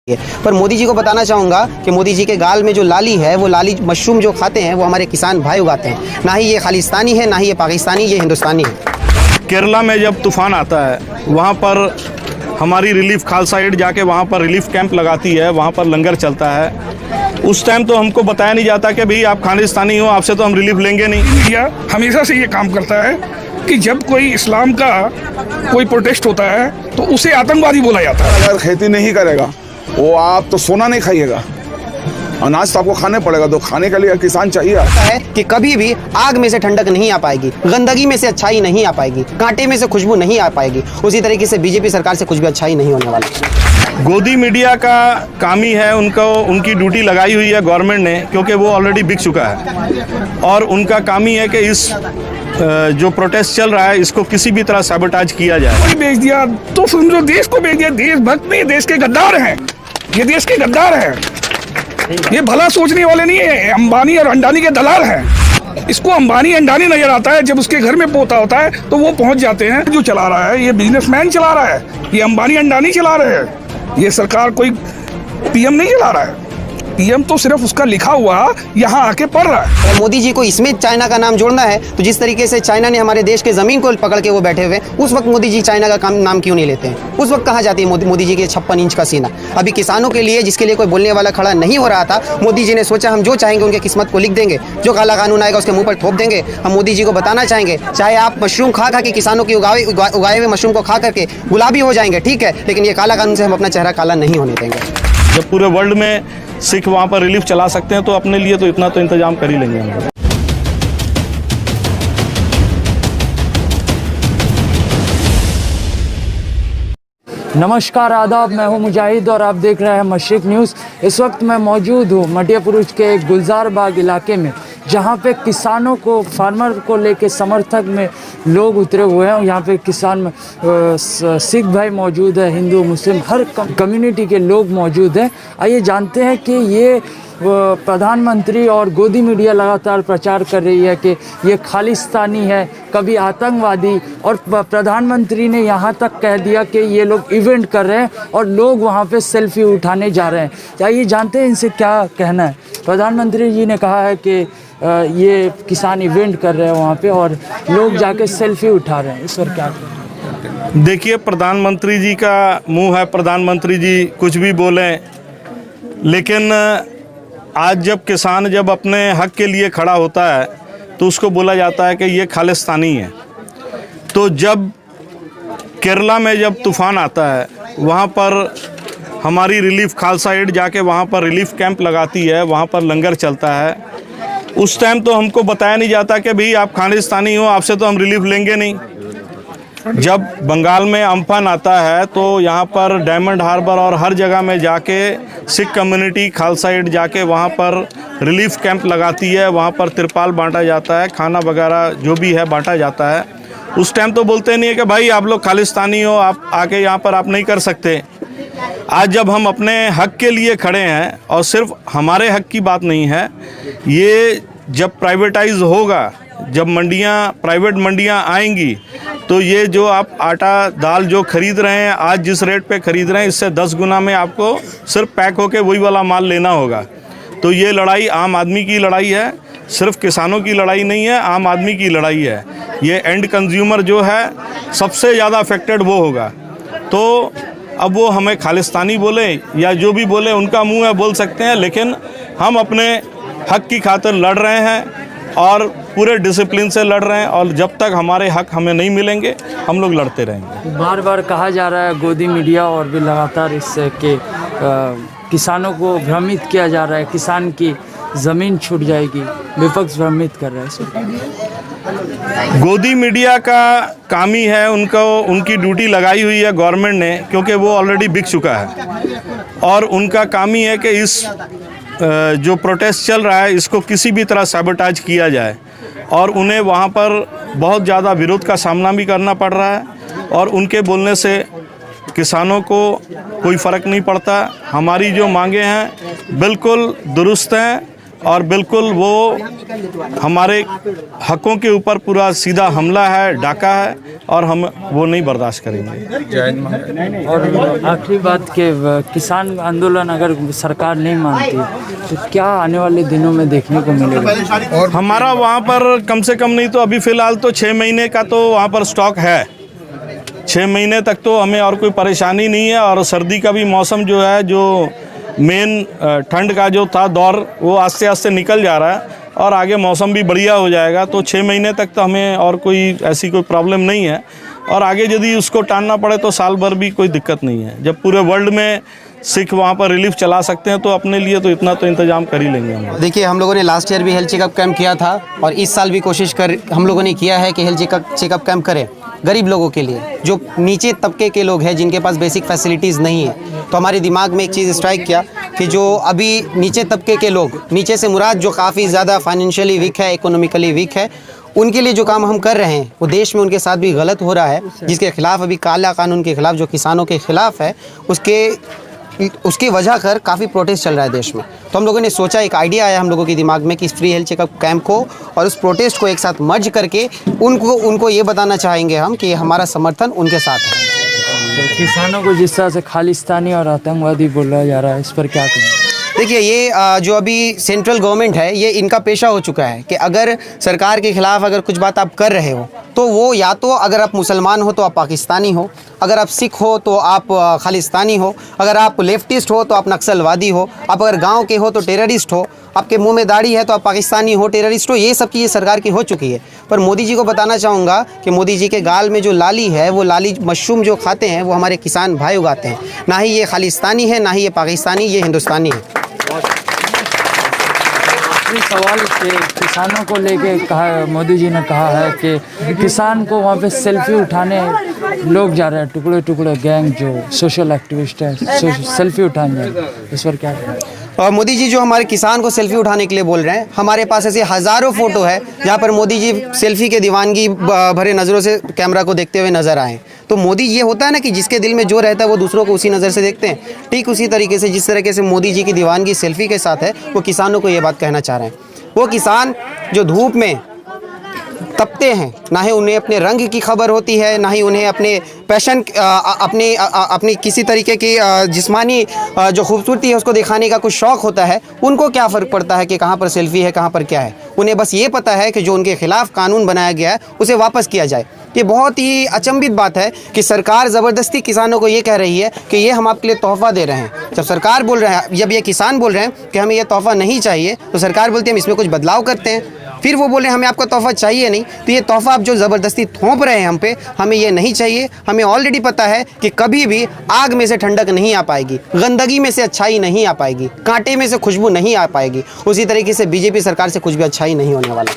पर मोदी जी को बताना चाहूँगा कि मोदी जी के गाल में जो लाली है, वो लाली मशरूम जो खाते हैं वो हमारे किसान भाई उगाते हैं। ना ही ये खालिस्तानी है, ना ही ये पाकिस्तानी, ये हिंदुस्तानी है। केरला में जब तूफ़ान आता है, वहाँ पर हमारी रिलीफ खालसा एड जाके वहाँ पर रिलीफ कैंप लगाती है, वहाँ पर लंगर चलता है। उस टाइम तो हमको बताया नहीं जाता कि भाई आप खालिस्तानी हो, आपसे तो हम रिलीफ लेंगे नहीं। इंडिया हमेशा से ये काम करता है कि जब कोई इस्लाम का कोई प्रोटेस्ट होता है तो उसे आतंकवादी बोला जाता है। अगर खेती नहीं करेगा वो आप तो सोना नहीं खाइएगा, अनाज तो आपको खाने पड़ेगा, तो खाने के लिए किसान चाहिए। है कि कभी भी आग में से ठंडक नहीं आ पाएगी, गंदगी में से अच्छाई नहीं आ पाएगी, कांटे में से खुशबू नहीं आ पाएगी। उसी तरीके से बीजेपी सरकार से कुछ भी अच्छाई नहीं होने वाला। गोदी मीडिया का काम ही है, उनकी ड्यूटी लगाई हुई है गवर्नमेंट ने, क्योंकि वो ऑलरेडी बिक चुका है। और उनका काम ही है कि इस जो प्रोटेस्ट चल रहा है इसको किसी भी तरह सैबोटाज किया जाए। कोई बेच दिया तो समझो देश को बेच दिया। देशभक्त नहीं, देश के गद्दार हैं ये, देश के गद्दार हैं ये, भला सोचने वाले नहीं है। अंबानी और अंडानी के दलाल हैं। इसको अंबानी अंडानी नजर आता है, जब उसके घर में पोता होता है तो वो पहुंच जाते हैं। जो चला रहा है ये बिजनेसमैन चला रहा है, ये अंबानी अंडानी चला रहे हैं। ये सरकार कोई पीएम नहीं चला रहा है, पीएम तो सिर्फ उसका लिखा हुआ यहाँ आके पढ़ रहा है। और मोदी जी को इसमें चाइना का नाम जोड़ना है तो जिस तरीके से चाइना ने हमारे देश के ज़मीन को पकड़ के वो बैठे हुए, उस वक्त मोदी जी चाइना का नाम क्यों नहीं लेते हैं? उस वक्त कहाँ जाती है मोदी जी के 56 इंच का सीना? अभी किसानों के लिए, जिसके लिए कोई बोलने वाला खड़ा नहीं हो रहा था, मोदी जी ने सोचा हम जो चाहेंगे उनके किस्मत को लिख देंगे, जो काला कानून आएगा उसके मुंह पर थोप देंगे। हम मोदी जी को बताना चाहेंगे, चाहे आप मशरूम खा के किसानों की उगाए हुए मशरूम को खा करके गुलाबी हो जाएंगे, ठीक है, लेकिन ये काला कानून से हम अपना चेहरा काला नहीं होने देंगे। जब पूरे वर्ल्ड में सिख वहाँ पर रिलीफ चला सकते हैं तो अपने लिए तो इतना तो इंतजाम कर ही लेंगे हम लोग। नमस्कार, आदाब, मैं हूं मुजाहिद और आप देख रहे हैं मशरिक न्यूज़। इस वक्त मैं मौजूद हूं मटियापुरुष के एक गुलजार बाग इलाके में, जहां पे किसानों को, फार्मर को लेके समर्थक में लोग उतरे हुए हैं। यहाँ पे किसान में सिख भाई मौजूद है, हिंदू मुस्लिम हर कम्युनिटी के लोग मौजूद हैं। आइए जानते हैं कि ये प्रधानमंत्री और गोदी मीडिया लगातार प्रचार कर रही है कि ये खालिस्तानी है, कभी आतंकवादी, और प्रधानमंत्री ने यहाँ तक कह दिया कि ये लोग इवेंट कर रहे हैं और लोग वहाँ पे सेल्फी उठाने जा रहे हैं। आइए जानते हैं इनसे क्या कहना है। प्रधानमंत्री जी ने कहा है कि ये किसान इवेंट कर रहे हैं वहाँ पे और लोग जाके सेल्फी उठा रहे हैं, इस पर क्या कहना है? देखिए, प्रधानमंत्री जी का मुंह है, प्रधानमंत्री जी कुछ भी बोलें, लेकिन आज जब किसान जब अपने हक के लिए खड़ा होता है तो उसको बोला जाता है कि ये खालिस्तानी है। तो जब केरला में जब तूफ़ान आता है, वहाँ पर हमारी रिलीफ खालसा एड जाके वहाँ पर रिलीफ कैंप लगाती है, वहाँ पर लंगर चलता है। उस टाइम तो हमको बताया नहीं जाता कि भाई आप खालिस्तानी हो, आपसे तो हम रिलीफ लेंगे नहीं। जब बंगाल में अम्फान आता है तो यहाँ पर डायमंड हार्बर और हर जगह में जाके सिख कम्युनिटी खालसा एड जाके वहाँ पर रिलीफ कैंप लगाती है, वहाँ पर तिरपाल बांटा जाता है, खाना वगैरह जो भी है बांटा जाता है। उस टाइम तो बोलते नहीं है कि भाई आप लोग खालिस्तानी हो, आप आके यहाँ पर आप नहीं कर सकते। आज जब हम अपने हक के लिए खड़े हैं, और सिर्फ हमारे हक की बात नहीं है, ये जब प्राइवेटाइज होगा, जब प्राइवेट मंडियाँ आएंगी, तो ये जो आप आटा दाल जो खरीद रहे हैं, आज जिस रेट पे खरीद रहे हैं, इससे 10 गुना में आपको सिर्फ पैक होके वही वाला माल लेना होगा। तो ये लड़ाई आम आदमी की लड़ाई है, सिर्फ किसानों की लड़ाई नहीं है, आम आदमी की लड़ाई है। ये एंड कंज्यूमर जो है सबसे ज़्यादा अफेक्टेड वो होगा। तो अब वो हमें खालिस्तानी बोले या जो भी बोले, उनका मुँह है, बोल सकते हैं, लेकिन हम अपने हक की खातिर लड़ रहे हैं और पूरे डिसिप्लिन से लड़ रहे हैं, और जब तक हमारे हक हमें नहीं मिलेंगे हम लोग लड़ते रहेंगे। बार बार कहा जा रहा है, गोदी मीडिया और भी लगातार इससे कि किसानों को भ्रमित किया जा रहा है, किसान की ज़मीन छूट जाएगी, विपक्ष भ्रमित कर रहा है इसमें। गोदी मीडिया का काम ही है, उनकी ड्यूटी लगाई हुई है गवर्नमेंट ने, क्योंकि वो ऑलरेडी बिक चुका है। और उनका काम ही है कि इस जो प्रोटेस्ट चल रहा है इसको किसी भी तरह सैबोटाज किया जाए, और उन्हें वहाँ पर बहुत ज़्यादा विरोध का सामना भी करना पड़ रहा है। और उनके बोलने से किसानों को कोई फ़र्क नहीं पड़ता। हमारी जो मांगे हैं बिल्कुल दुरुस्त हैं और बिल्कुल वो हमारे हकों के ऊपर पूरा सीधा हमला है, डाका है, और हम वो नहीं बर्दाश्त करेंगे। और आखिरी बात के किसान आंदोलन अगर सरकार नहीं मानती तो क्या आने वाले दिनों में देखने को मिलेगा? और हमारा वहाँ पर कम से कम नहीं तो अभी फ़िलहाल तो 6 महीने का तो वहाँ पर स्टॉक है। 6 महीने तक तो हमें और कोई परेशानी नहीं है। और सर्दी का भी मौसम जो है, जो मेन ठंड का जो था दौर, वो आस्ते आस्ते निकल जा रहा है और आगे मौसम भी बढ़िया हो जाएगा। तो 6 महीने तक तो हमें और कोई ऐसी कोई प्रॉब्लम नहीं है। और आगे यदि उसको टालना पड़े तो साल भर भी कोई दिक्कत नहीं है। जब पूरे वर्ल्ड में सिख वहाँ पर रिलीफ चला सकते हैं तो अपने लिए तो इतना तो इंतजाम कर ही लेंगे हम। देखिए, हम लोगों ने लास्ट ईयर भी हेल्थ चेकअप कैंप किया था और इस साल भी कोशिश हम लोगों ने किया है कि हेल्थ चेकअप कैंप करें गरीब लोगों के लिए, जो नीचे तबके के लोग हैं, जिनके पास बेसिक फैसिलिटीज़ नहीं है। तो हमारे दिमाग में एक चीज़ स्ट्राइक किया कि जो अभी नीचे तबके के लोग, नीचे से मुराद जो काफ़ी ज़्यादा फाइनेंशियली वीक है, इकोनॉमिकली वीक है, उनके लिए जो काम हम कर रहे हैं वो देश में उनके साथ भी गलत हो रहा है, जिसके खिलाफ अभी काला कानून के खिलाफ, जो किसानों के खिलाफ है, उसकी वजह कर काफ़ी प्रोटेस्ट चल रहा है देश में। तो हम लोगों ने सोचा, एक आइडिया आया हम लोगों के दिमाग में कि इस फ्री हेल्थ चेकअप कैंप को और उस प्रोटेस्ट को एक साथ मर्ज करके उनको ये बताना चाहेंगे हम कि हमारा समर्थन उनके साथ है। तो किसानों को जिस तरह से खालिस्तानी और आतंकवादी बोला जा रहा है, इस पर क्या कहें? देखिए, ये जो अभी सेंट्रल गवर्नमेंट है, ये इनका पेशा हो चुका है कि अगर सरकार के खिलाफ अगर कुछ बात आप कर रहे हो तो वो या तो अगर आप मुसलमान हो तो आप पाकिस्तानी हो, अगर आप सिख हो तो आप खालिस्तानी हो, अगर आप लेफ्टिस्ट हो तो आप नक्सलवादी हो, आप अगर गांव के हो तो टेररिस्ट हो, आपके मुंह में दाढ़ी है तो आप पाकिस्तानी हो, टेररिस्ट हो। ये सब चीज़ें सरकार की हो चुकी है। पर मोदी जी को बताना चाहूँगा कि मोदी जी के गाल में जो लाली है, वो लाली मशरूम जो खाते हैं वो हमारे किसान भाई उगाते हैं। ना ही ये खालिस्तानी है, ना ही ये पाकिस्तानी, ये हिंदुस्तानी है। सवाल के किसानों को लेके कहा, मोदी जी ने कहा है कि किसान को वहाँ पे सेल्फी उठाने लोग जा रहे हैं, टुकड़े टुकड़े गैंग जो सोशल एक्टिविस्ट है, सेल्फी उठाने जा रहे हैं। इस पर क्या कहें? और मोदी जी जो हमारे किसान को सेल्फी उठाने के लिए बोल रहे हैं, हमारे पास ऐसे हज़ारों फ़ोटो है जहाँ पर मोदी जी सेल्फी के दीवानगी भरे नज़रों से कैमरा को देखते हुए नज़र आए। तो मोदी, ये होता है ना कि जिसके दिल में जो रहता है वो दूसरों को उसी नज़र से देखते हैं। ठीक उसी तरीके से जिस तरीके से मोदी जी की दीवानगी सेल्फी के साथ है, वो किसानों को ये बात कहना चाह रहे हैं। वो किसान जो धूप में तपते हैं, ना ही उन्हें अपने रंग की खबर होती है, ना ही उन्हें अपने पैशन, अपनी किसी तरीके की जिस्मानी जो खूबसूरती है उसको दिखाने का कुछ शौक़ होता है। उनको क्या फ़र्क पड़ता है कि कहाँ पर सेल्फी है, कहाँ पर क्या है। उन्हें बस ये पता है कि जो उनके खिलाफ कानून बनाया गया है उसे वापस किया जाए। ये बहुत ही अचंभित बात है कि सरकार ज़बरदस्ती किसानों को ये कह रही है कि ये हम आपके लिए तोहफ़ा दे रहे हैं। जब सरकार बोल रहे हैं, जब ये किसान बोल रहे हैं कि हमें ये तोहफ़ा नहीं चाहिए, तो सरकार बोलती है हम इसमें कुछ बदलाव करते हैं। फिर वो बोल रहे हैं हमें आपका तोहफ़ा चाहिए नहीं। तो ये तोहफ़ा आप जो ज़बरदस्ती थोप रहे हैं हम पे, हमें ये नहीं चाहिए। हमें ऑलरेडी पता है कि कभी भी आग में से ठंडक नहीं आ पाएगी, गंदगी में से अच्छाई नहीं आ पाएगी, कांटे में से खुशबू नहीं आ पाएगी। उसी तरीके से बीजेपी सरकार से कुछ भी अच्छाई नहीं होने वाला।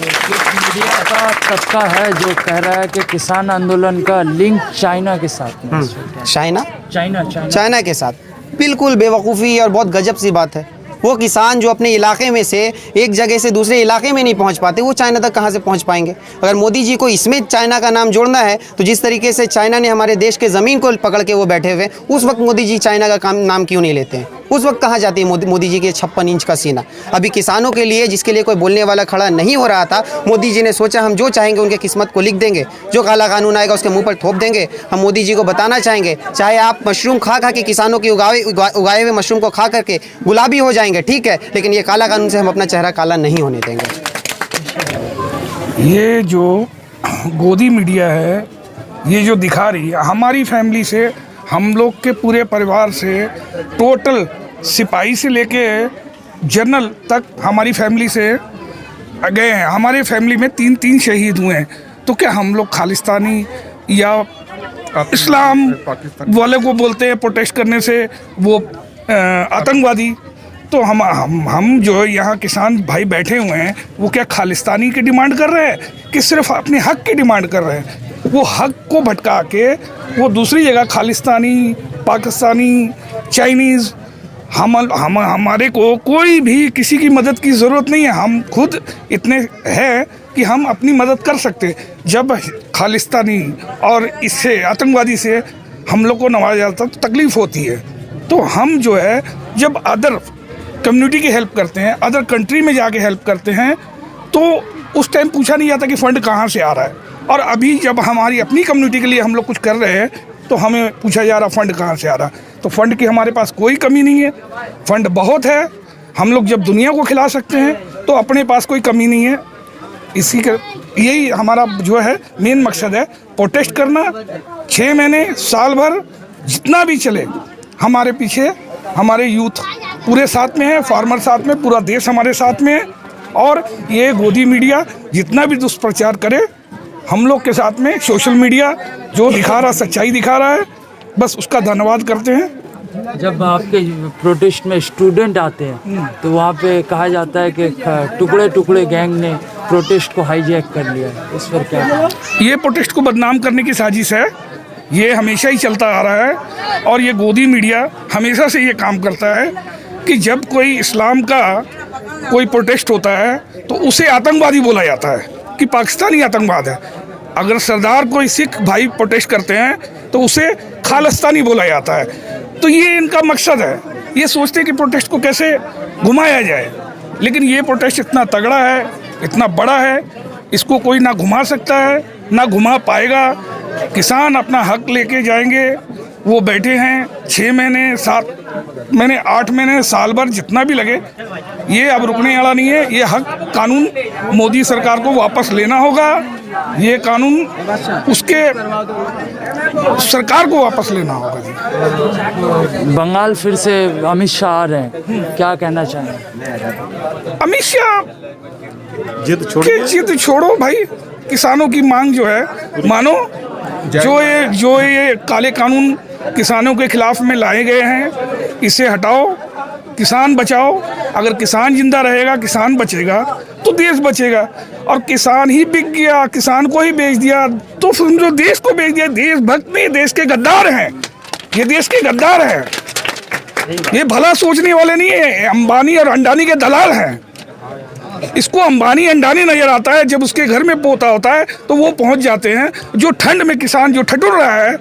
मीडिया का तबका है जो कह रहा है कि किसान आंदोलन का लिंक चाइना के साथ है। चाइना के साथ बिल्कुल बेवकूफ़ी और बहुत गजब सी बात है। वो किसान जो अपने इलाके में से एक जगह से दूसरे इलाके में नहीं पहुंच पाते, वो चाइना तक कहाँ से पहुंच पाएंगे? अगर मोदी जी को इसमें चाइना का नाम जोड़ना है, तो जिस तरीके से चाइना ने हमारे देश के ज़मीन को पकड़ के वो बैठे हुए, उस वक्त मोदी जी चाइना का नाम क्यों नहीं लेते हैं? उस वक्त कहाँ जाती है मोदी जी के 56 इंच का सीना? अभी किसानों के लिए, जिसके लिए कोई बोलने वाला खड़ा नहीं हो रहा था, मोदी जी ने सोचा हम जो चाहेंगे उनके किस्मत को लिख देंगे, जो काला कानून आएगा उसके मुंह पर थोप देंगे। हम मोदी जी को बताना चाहेंगे, चाहे आप मशरूम खा के किसानों की उगाए हुए मशरूम को खा करके गुलाबी हो जाएंगे, ठीक है, लेकिन ये काला कानून से हम अपना चेहरा काला नहीं होने देंगे। ये जो गोदी मीडिया है, ये जो दिखा रही है, हमारी फैमिली से, हम लोग के पूरे परिवार से, टोटल सिपाही से लेके जनरल तक हमारी फैमिली से गए हैं। हमारे फैमिली में 3 शहीद हुए हैं। तो क्या हम लोग खालिस्तानी या इस्लाम वाले को बोलते हैं प्रोटेस्ट करने से वो आतंकवादी? तो हम जो यहाँ किसान भाई बैठे हुए हैं, वो क्या खालिस्तानी की डिमांड कर रहे हैं कि सिर्फ अपने हक की डिमांड कर रहे हैं? वो हक को भटका के वो दूसरी जगह खालिस्तानी, पाकिस्तानी, चाइनीज़, हमारे को कोई भी किसी की मदद की ज़रूरत नहीं है। हम खुद इतने हैं कि हम अपनी मदद कर सकते। जब खालिस्तानी और इससे आतंकवादी से हम लोग को नवाजा जाता तो तकलीफ़ होती है। तो हम जो है, जब अदर कम्युनिटी की हेल्प करते हैं, अदर कंट्री में जाके हेल्प करते हैं, तो उस टाइम पूछा नहीं जाता कि फ़ंड कहाँ से आ रहा है। और अभी जब हमारी अपनी कम्युनिटी के लिए हम लोग कुछ कर रहे हैं तो हमें पूछा जा रहा फ़ंड कहाँ से आ रहा। तो फ़ंड की हमारे पास कोई कमी नहीं है, फ़ंड बहुत है। हम लोग जब दुनिया को खिला सकते हैं तो अपने पास कोई कमी नहीं है। इसी का यही हमारा जो है मेन मकसद है, प्रोटेस्ट करना। 6 महीने साल भर जितना भी चले, हमारे पीछे हमारे यूथ पूरे साथ में है, फार्मर साथ में, पूरा देश हमारे साथ में है। और ये गोदी मीडिया जितना भी दुष्प्रचार करे, हम लोग के साथ में सोशल मीडिया जो दिखा रहा, सच्चाई दिखा रहा है, बस उसका धन्यवाद करते हैं। जब आपके प्रोटेस्ट में स्टूडेंट आते हैं तो वहाँ पे कहा जाता है कि टुकड़े टुकड़े गैंग ने प्रोटेस्ट को हाईजैक कर लिया है, इस पर क्या? ये प्रोटेस्ट को बदनाम करने की साजिश है, ये हमेशा ही चलता आ रहा है। और ये गोदी मीडिया हमेशा से ये काम करता है कि जब कोई इस्लाम का कोई प्रोटेस्ट होता है तो उसे आतंकवादी बोला जाता है कि पाकिस्तानी आतंकवाद है। अगर सरदार कोई सिख भाई प्रोटेस्ट करते हैं तो उसे खालिस्तानी बोला जाता है। तो ये इनका मकसद है, ये सोचते हैं कि प्रोटेस्ट को कैसे घुमाया जाए। लेकिन ये प्रोटेस्ट इतना तगड़ा है, इतना बड़ा है, इसको कोई ना घुमा सकता है, ना घुमा पाएगा। किसान अपना हक लेके जाएंगे, वो बैठे हैं 6 महीने 7 महीने 8 महीने साल भर जितना भी लगे, ये अब रुकने वाला नहीं है। ये हक कानून मोदी सरकार को वापस लेना होगा, ये कानून उसके सरकार को वापस लेना होगा जी। बंगाल फिर से अमित शाह आ रहे हैं, क्या कहना चाहेंगे? अमित शाह जिद छोड़ो भाई, किसानों की मांग जो है मानो। जो ये काले कानून किसानों के खिलाफ में लाए गए हैं, इसे हटाओ, किसान बचाओ। अगर किसान जिंदा रहेगा, किसान बचेगा तो देश बचेगा। और किसान ही बिक गया, किसान को ही बेच दिया तो समझो देश को बेच दिया। देशभक्त नहीं, देश के गद्दार हैं, ये देश के गद्दार हैं। ये भला सोचने वाले नहीं है, अंबानी और अंडानी के दलाल हैं। इसको अंबानी अंडानी नजर आता है, जब उसके घर में पोता होता है तो वो पहुंच जाते हैं। जो ठंड में किसान जो ठठुर रहा है,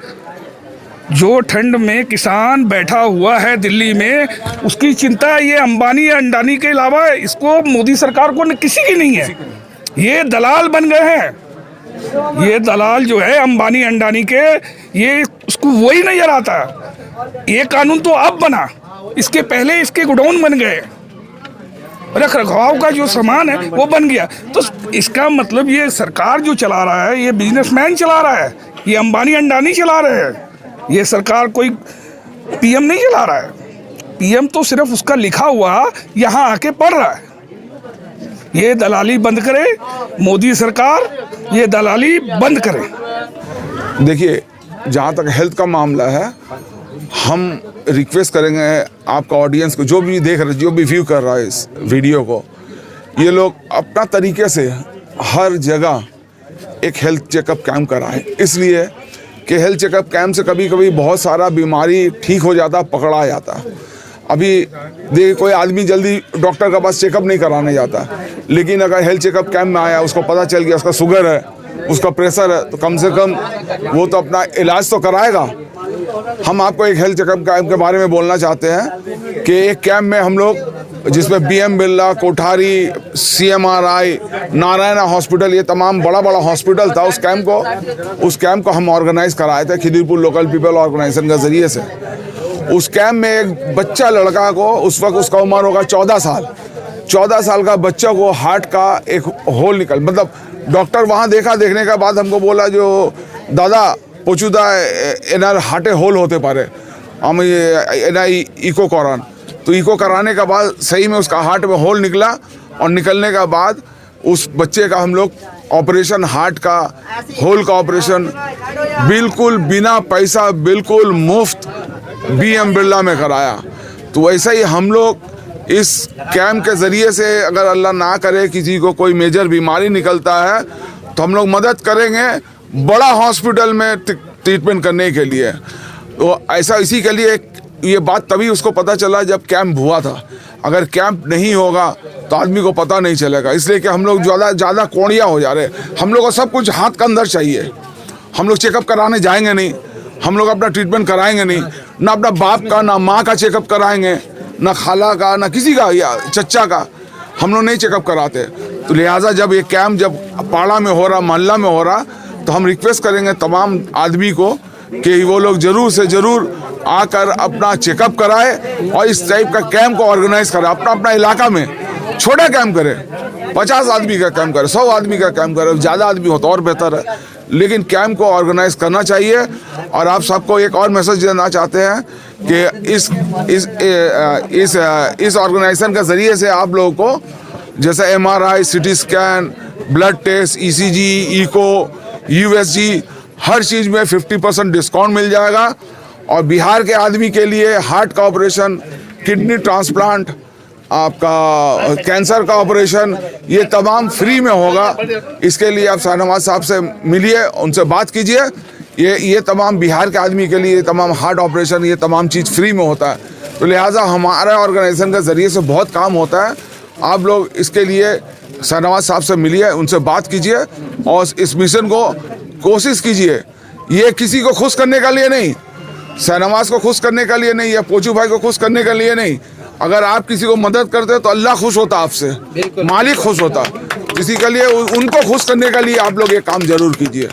जो ठंड में किसान बैठा हुआ है दिल्ली में, उसकी चिंता ये अंबानी या अंडानी के अलावा इसको मोदी सरकार को किसी की नहीं है। ये दलाल बन गए हैं, ये दलाल जो है अंबानी अंडानी के, ये उसको वही नजर आता। ये कानून तो अब बना, इसके पहले इसके गोडाउन बन गए, रख रखाव का जो सामान है वो बन गया। तो इसका मतलब ये सरकार जो चला रहा है, ये बिजनेसमैन चला रहा है, ये अंबानी अंडानी चला रहे हैं। ये सरकार कोई पीएम नहीं चला रहा है, पीएम तो सिर्फ उसका लिखा हुआ यहाँ आके पढ़ रहा है। ये दलाली बंद करे मोदी सरकार, ये दलाली बंद करे। देखिए, जहाँ तक हेल्थ का मामला है, हम रिक्वेस्ट करेंगे आपका ऑडियंस को, जो भी देख रहे, जो भी व्यू कर रहा है इस वीडियो को, ये लोग अपना तरीके से हर जगह एक हेल्थ चेकअप कैंप कराएं। इसलिए कि हेल्थ चेकअप कैंप से कभी कभी बहुत सारा बीमारी ठीक हो जाता, पकड़ा जाता। अभी देखिए, कोई आदमी जल्दी डॉक्टर के पास चेकअप नहीं कराने जाता, लेकिन अगर हेल्थ चेकअप कैंप में आया, उसको पता चल गया उसका शुगर है, उसका प्रेशर है, तो कम से कम वो तो अपना इलाज तो कराएगा। हम आपको एक हेल्थ चेकअप कैंप के बारे में बोलना चाहते हैं कि एक कैंप में हम लोग, जिसमें BM Birla, Kothari, CMRI, Narayana hospital, ये तमाम बड़ा बड़ा हॉस्पिटल था, उस कैंप को हम ऑर्गेनाइज कराए थे खिदीरपुर लोकल पीपल ऑर्गेनाइजेशन के जरिए से। उस कैंप में एक बच्चा लड़का को, उस वक्त उसका उम्र होगा 14 साल का बच्चा को हार्ट का एक होल निकल, मतलब डॉक्टर वहाँ देखा, देखने के बाद हमको बोला, जो दादा पोचुदा एनार हार्टे होल होते पारे, हम ये एना इको करान। तो इको कराने के बाद सही में उसका हार्ट में होल निकला, और निकलने के बाद उस बच्चे का हम लोग ऑपरेशन, हार्ट का होल का ऑपरेशन बिल्कुल बिना पैसा, बिल्कुल मुफ्त BM बिरला में कराया। तो वैसे ही हम लोग इस कैंप के ज़रिए से, अगर अल्लाह ना करे किसी को कोई मेजर बीमारी निकलता है, तो हम लोग मदद करेंगे बड़ा हॉस्पिटल में ट्रीटमेंट करने के लिए। तो ऐसा इसी के लिए ये बात तभी उसको पता चला जब कैंप हुआ था। अगर कैंप नहीं होगा तो आदमी को पता नहीं चलेगा, इसलिए कि हम लोग ज़्यादा कोड़िया हो जा रहे। हम लोग को सब कुछ हाथ के अंदर चाहिए। हम लोग चेकअप कराने जाएंगे नहीं, हम लोग अपना ट्रीटमेंट कराएंगे नहीं, ना अपना बाप का ना माँ का चेकअप कराएंगे, ना खाला का, ना किसी का या चच्चा का हम लोग नहीं चेकअप कराते। तो लिहाजा जब ये कैंप जब पाड़ा में हो रहा, मोहल्ला में हो रहा, तो हम रिक्वेस्ट करेंगे तमाम आदमी को कि वो लोग ज़रूर से ज़रूर आकर अपना चेकअप कराए और इस टाइप का कैंप को ऑर्गेनाइज करें। अपना अपना इलाका में छोटा कैंप करे, 50 आदमी का कैंप करे, 100 आदमी का कैंप करे, ज़्यादा आदमी हो तो और बेहतर है, लेकिन कैंप को ऑर्गेनाइज करना चाहिए। और आप सबको एक और मैसेज देना चाहते हैं कि इस ऑर्गेनाइजेशन के ज़रिए से आप लोगों को जैसे MRI, CT scan, blood test, ECG, echo, USG, हर चीज़ में 50% डिस्काउंट मिल जाएगा। और बिहार के आदमी के लिए हार्ट का ऑपरेशन, किडनी ट्रांसप्लांट, आपका कैंसर का ऑपरेशन, ये तमाम फ्री में होगा। इसके लिए आप शाहनवाज साहब से मिलिए, उनसे बात कीजिए। ये तमाम बिहार के आदमी के लिए तमाम हार्ट ऑपरेशन, ये तमाम चीज़ फ्री में होता है। तो लिहाजा हमारे ऑर्गेनाइजेशन के ज़रिए से बहुत काम होता है। आप लोग इसके लिए शाहनवाज साहब से मिलिए, उनसे बात कीजिए और इस मिशन को कोशिश कीजिए। ये किसी को खुश करने के लिए नहीं, शाहनवाज को खुश करने के लिए नहीं, या पोचू भाई को खुश करने के लिए नहीं। अगर आप किसी को मदद करते हो तो अल्लाह खुश होता आपसे, मालिक खुश होता। किसी के लिए उनको खुश करने के लिए आप लोग ये काम जरूर कीजिए।